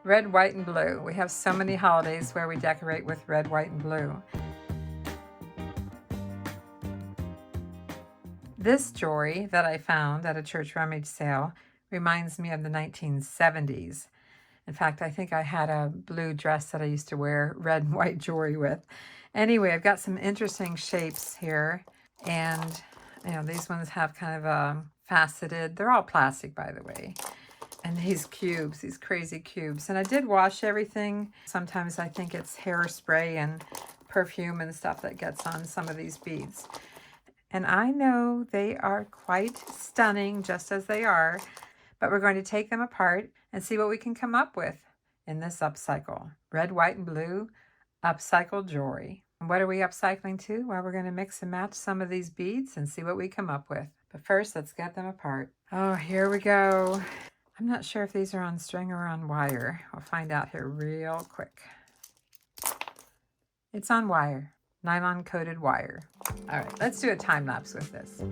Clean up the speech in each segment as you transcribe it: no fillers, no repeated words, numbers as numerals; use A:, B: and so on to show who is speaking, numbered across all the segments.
A: Red, white, and blue. We have so many holidays where we decorate with red, white, and blue. This jewelry that I found at a church rummage sale reminds me of the 1970s. In fact, I think I had a blue dress that I used to wear red and white jewelry with. Anyway, I've got some interesting shapes here. And, these ones have kind of a faceted, they're all plastic, by the way. And these cubes, these crazy cubes. And I did wash everything. Sometimes I think it's hairspray and perfume and stuff that gets on some of these beads. And I know they are quite stunning just as they are, but we're going to take them apart and see what we can come up with in this upcycle. Red, white, and blue upcycled jewelry. And what are we upcycling to? Well, we're going to mix and match some of these beads and see what we come up with. But first, let's get them apart. Oh, here we go. I'm not sure if these are on string or on wire. We'll find out here real quick. It's on wire, nylon coated wire. All right, let's do a time lapse with this.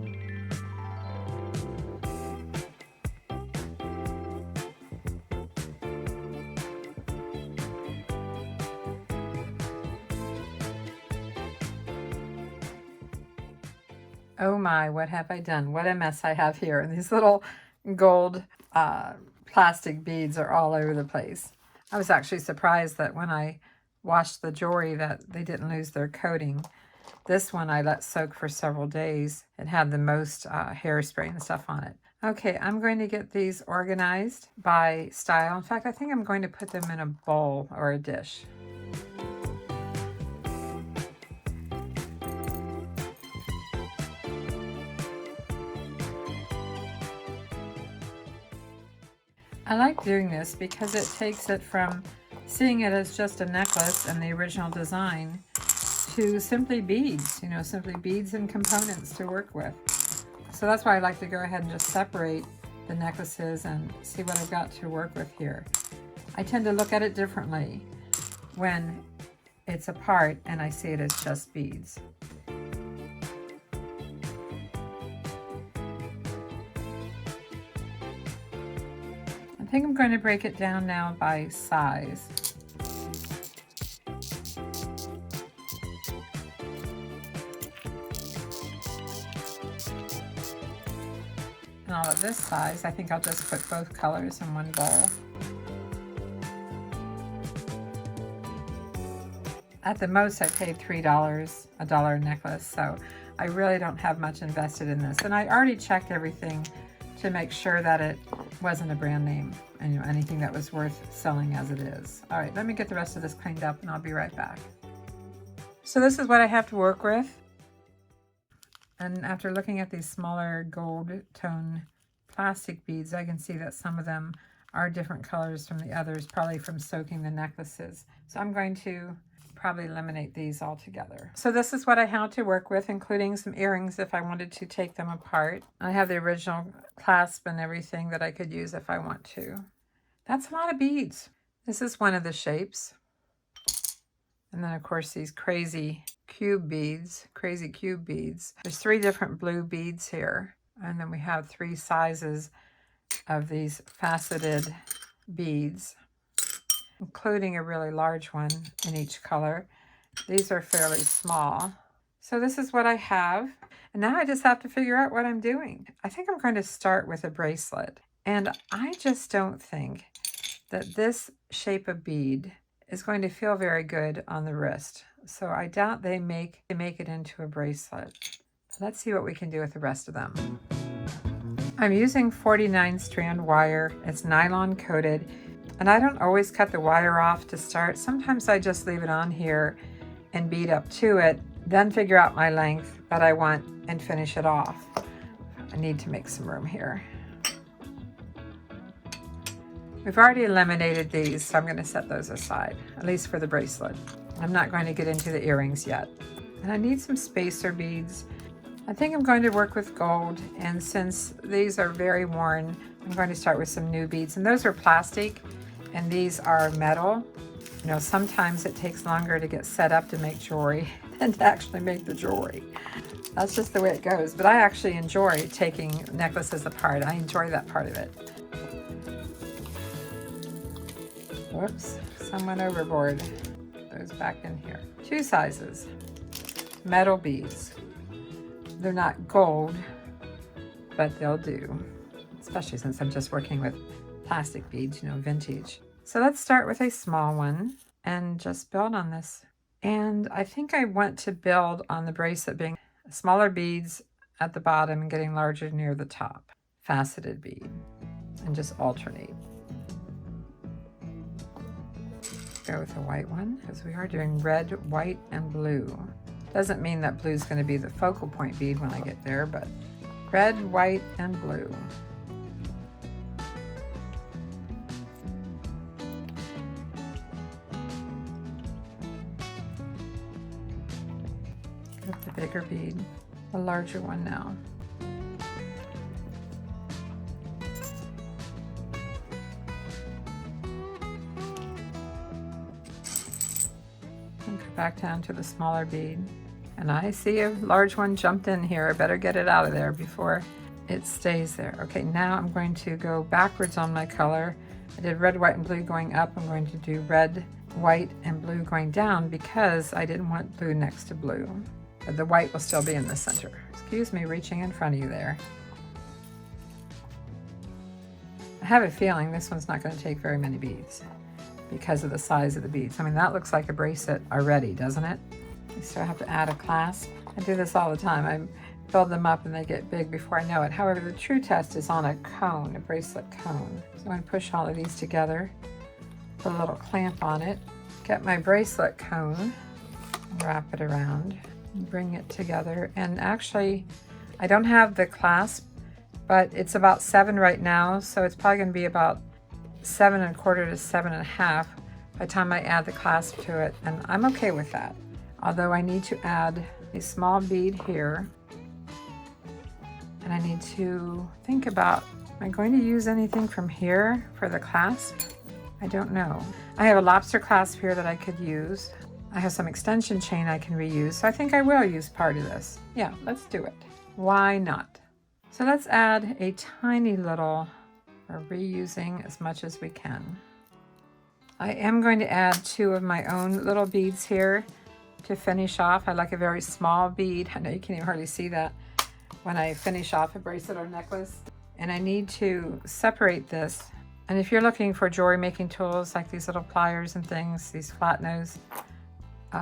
A: Oh my, what have I done? What a mess I have here. And these little gold plastic beads are all over the place. I was actually surprised that when I washed the jewelry that they didn't lose their coating. This one I let soak for several days. It had the most hairspray and stuff on it. Okay, I'm going to get these organized by style. In fact, I think I'm going to put them in a bowl or a dish. I like doing this because it takes it from seeing it as just a necklace and the original design to simply beads, simply beads and components to work with. So that's why I like to go ahead and just separate the necklaces and see what I've got to work with here. I tend to look at it differently when it's apart and I see it as just beads. I think I'm going to break it down now by size. And all of this size, I think I'll just put both colors in one bowl. At the most, I paid $3, $1 a necklace, so I really don't have much invested in this. And I already checked everything to make sure that it wasn't a brand name and anything that was worth selling as it is. All right, let me get the rest of this cleaned up and I'll be right back. So this is what I have to work with. And after looking at these smaller gold tone plastic beads, I can see that some of them are different colors from the others, probably from soaking the necklaces. So I'm going to probably eliminate these altogether. So this is what I have to work with, including some earrings if I wanted to take them apart. I have the original clasp and everything that I could use if I want to. That's a lot of beads. This is one of the shapes. And then of course these crazy cube beads. There's 3 different blue beads here. And then we have 3 sizes of these faceted beads, including a really large one in each color. These are fairly small. So this is what I have. And now I just have to figure out what I'm doing. I think I'm going to start with a bracelet. And I just don't think that this shape of bead is going to feel very good on the wrist. So I doubt they make it into a bracelet. Let's see what we can do with the rest of them. I'm using 49 strand wire. It's nylon coated. And I don't always cut the wire off to start. Sometimes I just leave it on here and bead up to it, then figure out my length that I want and finish it off. I need to make some room here. We've already eliminated these, so I'm going to set those aside, at least for the bracelet. I'm not going to get into the earrings yet. And I need some spacer beads. I think I'm going to work with gold, and since these are very worn, I'm going to start with some new beads. And those are plastic, and these are metal. Sometimes it takes longer to get set up to make jewelry than to actually make the jewelry. That's just the way it goes. But I actually enjoy taking necklaces apart. I enjoy that part of it. Whoops, some went overboard. Those back in here. 2 sizes, metal beads. They're not gold, but they'll do, especially since I'm just working with plastic beads, you know, vintage. So let's start with a small one and just build on this. And I think I want to build on the bracelet being smaller beads at the bottom and getting larger near the top. Faceted bead, and just alternate. Go with a white one because we are doing red, white, and blue. Doesn't mean that blue is going to be the focal point bead when I get there, but red, white, and blue. Get the bigger bead, the larger one now. Back down to the smaller bead, and I see a large one jumped in here. I better get it out of there before it stays there. Okay, now I'm going to go backwards on my color. I did red, white, and blue going up. I'm going to do red, white, and blue going down because I didn't want blue next to blue. But the white will still be in the center. Excuse me, reaching in front of you there. I have a feeling this one's not going to take very many beads because of the size of the beads. I mean, that looks like a bracelet already, doesn't it? You still have to add a clasp. I do this all the time. I build them up and they get big before I know it. However, the true test is on a cone, a bracelet cone. So I'm going to push all of these together, put a little clamp on it, get my bracelet cone, wrap it around, bring it together. And actually, I don't have the clasp, but it's about 7 right now, so it's probably going to be about 7 1/4 to 7 1/2 by the time I add the clasp to it, and I'm okay with that. Although I need to add a small bead here, and I need to think about, am I going to use anything from here for the clasp? I don't know. I have a lobster clasp here that I could use. I have some extension chain I can reuse, so I think I will use part of this. Yeah, let's do it. Why not? So let's add a tiny little, or reusing as much as we can. I am going to add 2 of my own little beads here to finish off. I like a very small bead. I know you can't even hardly see that when I finish off a bracelet or necklace. And I need to separate this. And if you're looking for jewelry making tools like these little pliers and things, these flat nose,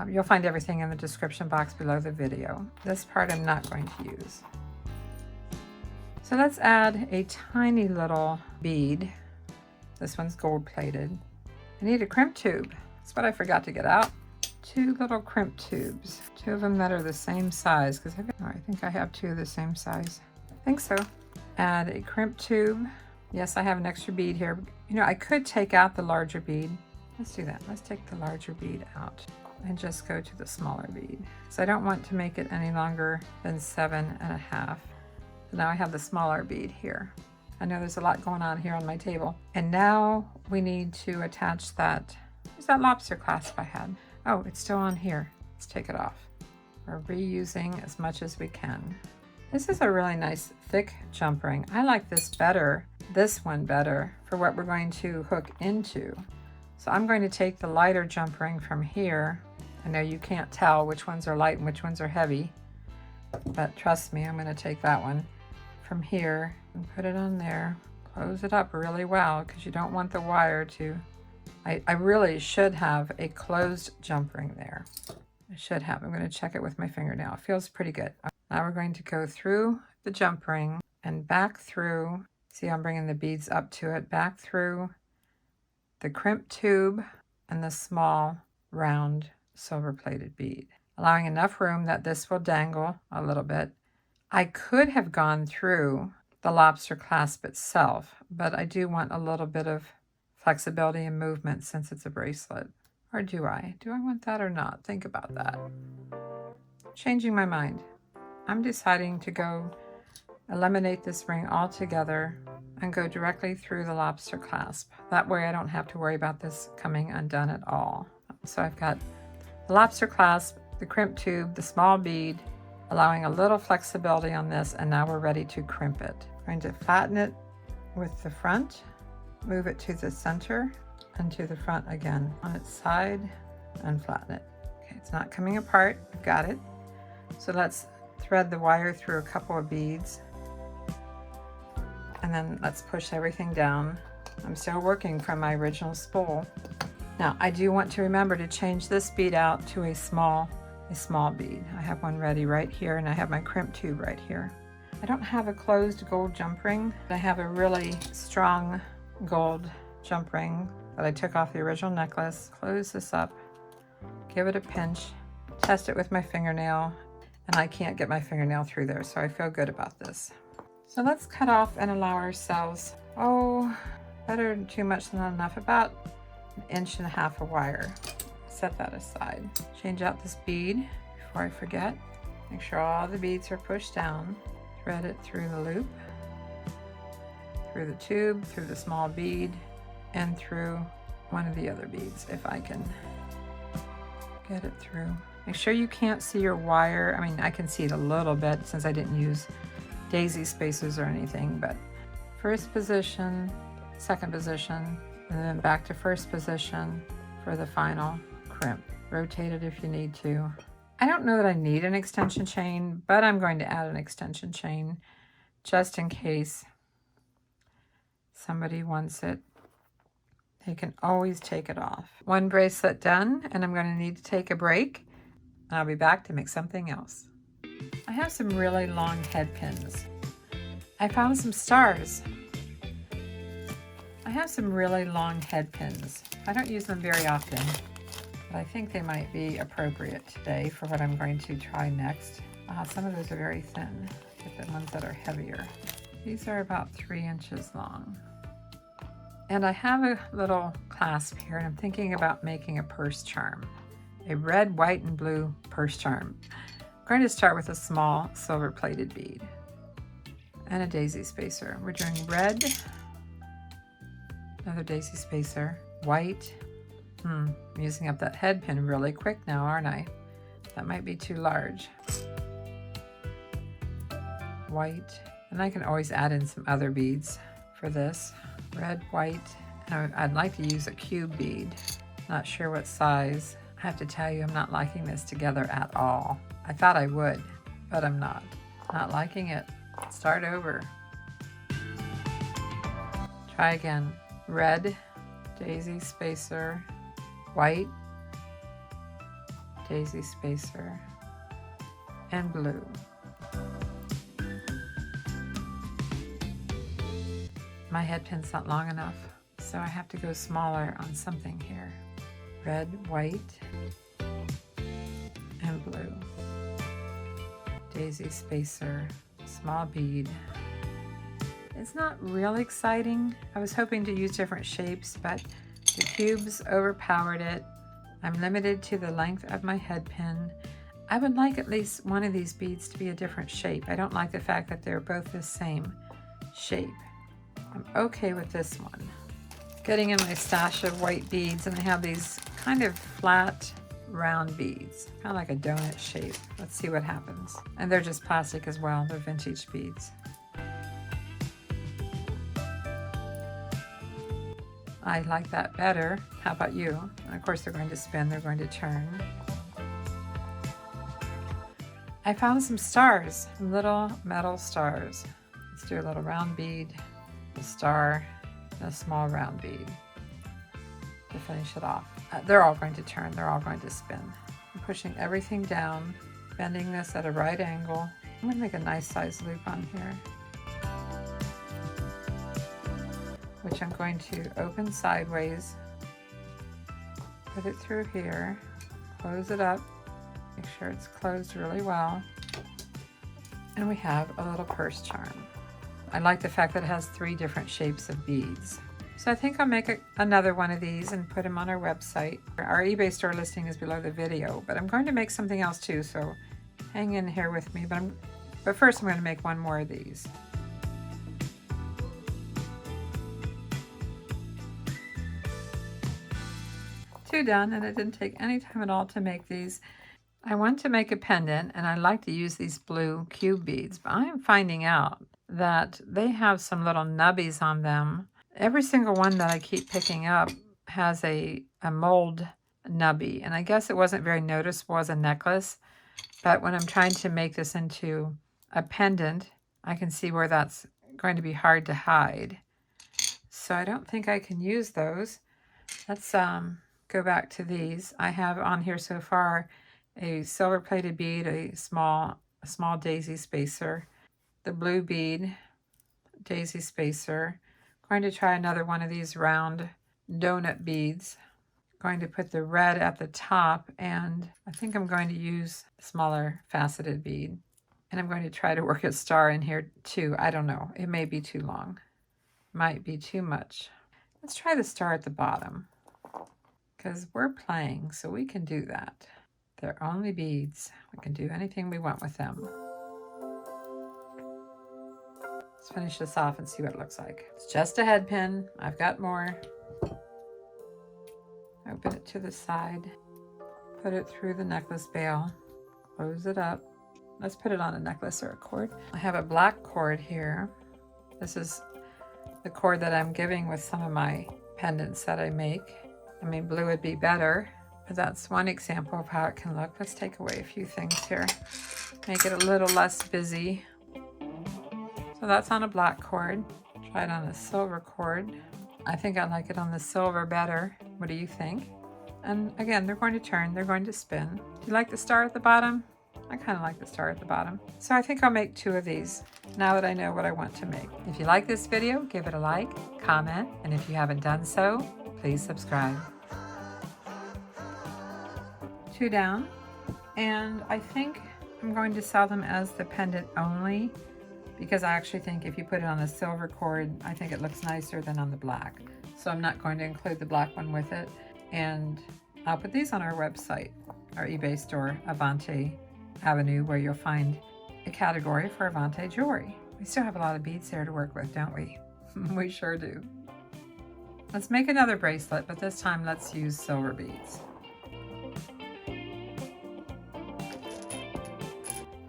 A: you'll find everything in the description box below the video. This part I'm not going to use. So let's add a tiny little bead. This one's gold plated. I need a crimp tube. That's what I forgot to get out. 2 little crimp tubes. 2 of them that are the same size, because I think I have 2 of the same size. I think so. Add a crimp tube. Yes, I have an extra bead here. You know, I could take out the larger bead. Let's do that. Let's take the larger bead out and just go to the smaller bead. So I don't want to make it any longer than 7 1/2. So now I have the smaller bead here. I know there's a lot going on here on my table. And now we need to attach that. Where's that lobster clasp I had? Oh, it's still on here. Let's take it off. We're reusing as much as we can. This is a really nice thick jump ring. I like this better, this one better, for what we're going to hook into. So I'm going to take the lighter jump ring from here. I know you can't tell which ones are light and which ones are heavy, but trust me, I'm going to take that one from here and put it on there. Close it up really well because you don't want the wire to, I really should have a closed jump ring there. I should have. I'm going to check it with my finger now. It feels pretty good. Now we're going to go through the jump ring and back through. See, I'm bringing the beads up to it, back through the crimp tube and the small round silver plated bead, allowing enough room that this will dangle a little bit. I could have gone through the lobster clasp itself, but I do want a little bit of flexibility and movement since it's a bracelet. Or do I? Do I want that or not? Think about that. Changing my mind. I'm deciding to go eliminate this ring altogether and go directly through the lobster clasp. That way I don't have to worry about this coming undone at all. So I've got the lobster clasp, the crimp tube, the small bead, allowing a little flexibility on this, and now we're ready to crimp it. I'm going to flatten it with the front, move it to the center, and to the front again on its side and flatten it. Okay, it's not coming apart. I've got it. So let's thread the wire through a couple of beads, and then let's push everything down. I'm still working from my original spool. Now I do want to remember to change this bead out to a small bead. I have one ready right here, and I have my crimp tube right here. I don't have a closed gold jump ring. I have a really strong gold jump ring that I took off the original necklace. Close this up, give it a pinch, test it with my fingernail, and I can't get my fingernail through there, so I feel good about this. So let's cut off and allow ourselves, better too much than not enough, about 1.5 inches of wire. Set that aside. Change out this bead before I forget. Make sure all the beads are pushed down. Thread it through the loop, through the tube, through the small bead, and through one of the other beads if I can get it through. Make sure you can't see your wire. I mean, I can see it a little bit since I didn't use daisy spacers or anything, but first position, second position, and then back to first position for the final crimp. Rotate it if you need to. I don't know that I need an extension chain, but I'm going to add an extension chain just in case somebody wants it. They can always take it off. One bracelet done, and I'm going to need to take a break. I'll be back to make something else. I have some really long head pins. I found some stars. I have some really long head pins. I don't use them very often, but I think they might be appropriate today for what I'm going to try next. Some of those are very thin. Get the ones that are heavier. These are about 3 inches long. And I have a little clasp here, and I'm thinking about making a purse charm. A red, white, and blue purse charm. I'm going to start with a small silver plated bead and a daisy spacer. We're doing red, another daisy spacer, white. I'm using up that head pin really quick now, aren't I? That might be too large. White, and I can always add in some other beads for this. Red, white, and I'd like to use a cube bead. Not sure what size. I have to tell you, I'm not liking this together at all. I thought I would, but I'm not. Not liking it. Start over. Try again. Red, daisy spacer, white, daisy spacer, and blue. My head pin's not long enough, so I have to go smaller on something here. Red, white, and blue. Daisy spacer, small bead. It's not real exciting. I was hoping to use different shapes, but the cubes overpowered it. I'm limited to the length of my head pin. I would like at least one of these beads to be a different shape. I don't like the fact that they're both the same shape. I'm okay with this one. Getting in my stash of white beads, and I have these kind of flat, round beads, kind of like a donut shape. Let's see what happens. And they're just plastic as well. They're vintage beads. I like that better. How about you? And of course, they're going to spin, they're going to turn. I found some stars, little metal stars. Let's do a little round bead, a star, and a small round bead to finish it off. They're all going to turn, they're all going to spin. I'm pushing everything down, bending this at a right angle. I'm going to make a nice size loop on here, which I'm going to open sideways, put it through here, close it up, make sure it's closed really well, and we have a little purse charm. I like the fact that it has 3 different shapes of beads. So I think I'll make another one of these and put them on our website. Our eBay store listing is below the video, but I'm going to make something else too, so hang in here with me. But first I'm going to make one more of these. 2 done, and it didn't take any time at all to make these. I want to make a pendant, and I like to use these blue cube beads, but I'm finding out that they have some little nubbies on them. Every single one that I keep picking up has a mold nubby, and I guess it wasn't very noticeable as a necklace, but when I'm trying to make this into a pendant, I can see where that's going to be hard to hide. So I don't think I can use those. Let's go back to these. I have on here so far a silver plated bead, a small daisy spacer, the blue bead, daisy spacer. I'm going to try another one of these round donut beads. I'm going to put the red at the top, and I think I'm going to use a smaller faceted bead. And I'm going to try to work a star in here too. I don't know. It may be too long. Might be too much. Let's try the star at the bottom, because we're playing, so we can do that. They're only beads. We can do anything we want with them. Let's finish this off and see what it looks like. It's just a head pin. I've got more. Open it to the side. Put it through the necklace bail. Close it up. Let's put it on a necklace or a cord. I have a black cord here. This is the cord that I'm giving with some of my pendants that I make. I mean, blue would be better, but that's one example of how it can look. Let's take away a few things here. Make it a little less busy. So that's on a black cord. Try it on a silver cord. I think I like it on the silver better. What do you think? And again, they're going to turn, they're going to spin. Do you like the star at the bottom? I kind of like the star at the bottom. So I think I'll make 2 of these now that I know what I want to make. If you like this video, give it a like, comment, and if you haven't done so, please subscribe. 2 down, and I think I'm going to sell them as the pendant only, because I actually think if you put it on a silver cord, I think it looks nicer than on the black. So I'm not going to include the black one with it. And I'll put these on our website, our eBay store, Avante Avenue, where you'll find a category for Avante jewelry. We still have a lot of beads there to work with, don't we? We sure do. Let's make another bracelet, but this time let's use silver beads.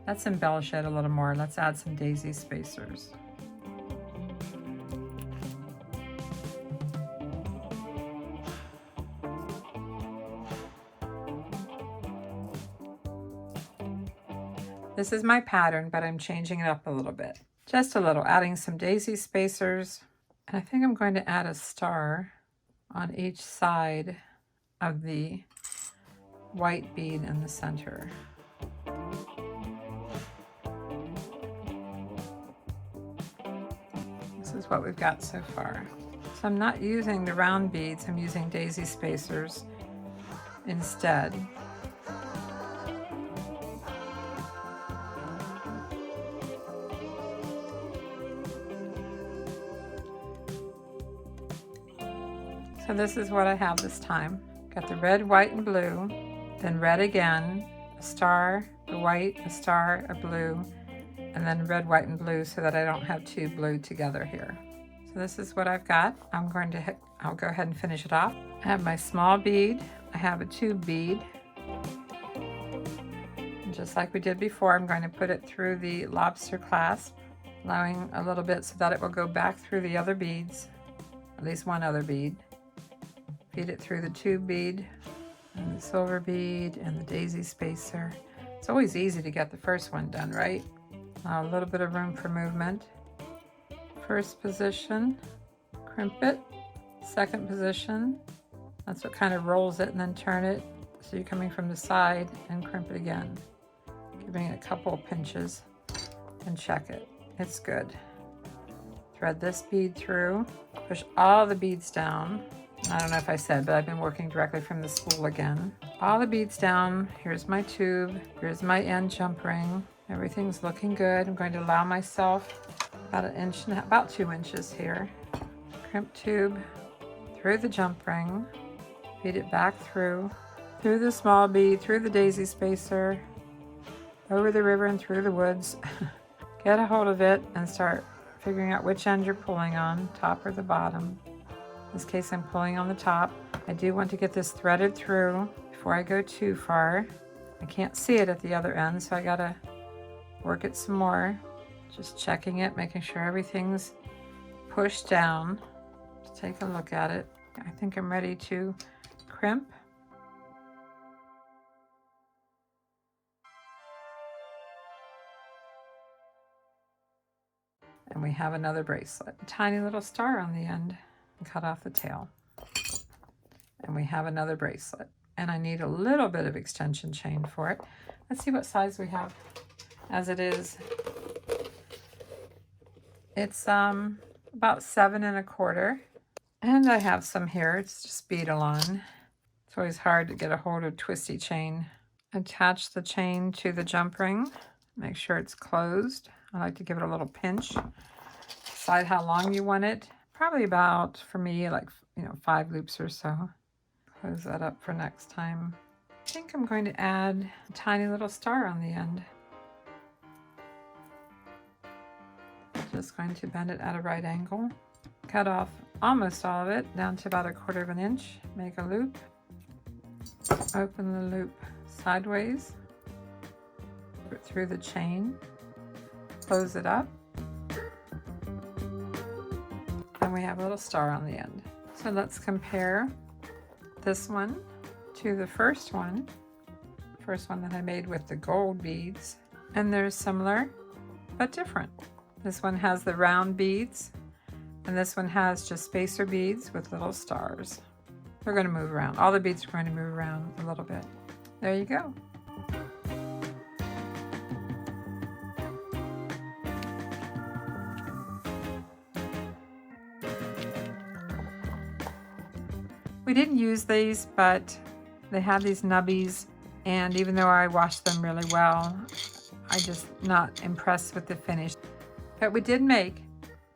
A: Let's embellish it a little more. Let's add some daisy spacers. This is my pattern, but I'm changing it up a little bit. Just a little, adding some daisy spacers. And I think I'm going to add a star on each side of the white bead in the center. This is what we've got so far. So I'm not using the round beads, I'm using daisy spacers instead. So this is what I have this time. Got the red, white, and blue, then red again, a star, a white, a star, a blue, and then red, white, and blue so that I don't have 2 blue together here. So this is what I've got. I'll go ahead and finish it off. I have my small bead. I have a tube bead. And just like we did before, I'm going to put it through the lobster clasp, allowing a little bit so that it will go back through the other beads, at least one other bead. Feed it through the tube bead and the silver bead and the daisy spacer. It's always easy to get the first one done, right? A little bit of room for movement. First position, crimp it. Second position, that's what kind of rolls it, and then turn it. So you're coming from the side and crimp it again. Giving it a couple of pinches and check it. It's good. Thread this bead through, push all the beads down. I don't know if I said, but I've been working directly from the spool again. All the beads down. Here's my tube. Here's my end jump ring. Everything's looking good. I'm going to allow myself about 1 inch and about 2 inches here. Crimp tube through the jump ring. Feed it back through the small bead, through the daisy spacer, over the river and through the woods. Get a hold of it and start figuring out which end you're pulling on, top or the bottom. In this case, I'm pulling on the top. I do want to get this threaded through before I go too far. I can't see it at the other end, so I gotta work it some more. Just checking it, making sure everything's pushed down. Just take a look at it. I think I'm ready to crimp. And we have another bracelet. A tiny little star on the end. Cut off the tail. And we have another bracelet. And I need a little bit of extension chain for it. Let's see what size we have. As it is, it's about 7 1/4. And I have some here. It's just bead along. It's always hard to get a hold of twisty chain. Attach the chain to the jump ring. Make sure it's closed. I like to give it a little pinch. Decide how long you want it. Probably about, for me, like, 5 loops or so. Close that up for next time. I think I'm going to add a tiny little star on the end. Just going to bend it at a right angle. Cut off almost all of it down to about 1/4 inch. Make a loop. Open the loop sideways. Put it through the chain. Close it up. And we have a little star on the end. So let's compare this one to the first one that I made with the gold beads. And they're similar, but different. This one has the round beads, and this one has just spacer beads with little stars. They're going to move around. All the beads are going to move around a little bit. There you go. We didn't use these, but they have these nubbies, and even though I washed them really well, I'm just not impressed with the finish. But we did make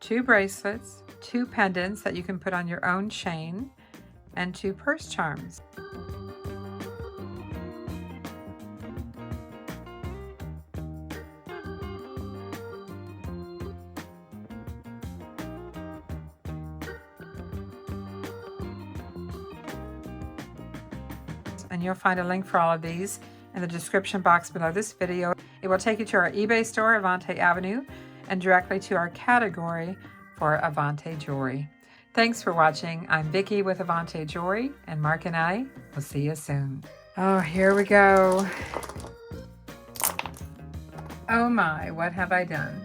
A: 2 bracelets, 2 pendants that you can put on your own chain, and 2 purse charms. And you'll find a link for all of these in the description box below this video. It will take you to our eBay store, Avante Avenue, and directly to our category for Avante Jewelry. Thanks for watching. I'm Vicki with Avante Jewelry, and Mark and I will see you soon. Oh, here we go. Oh my, what have I done?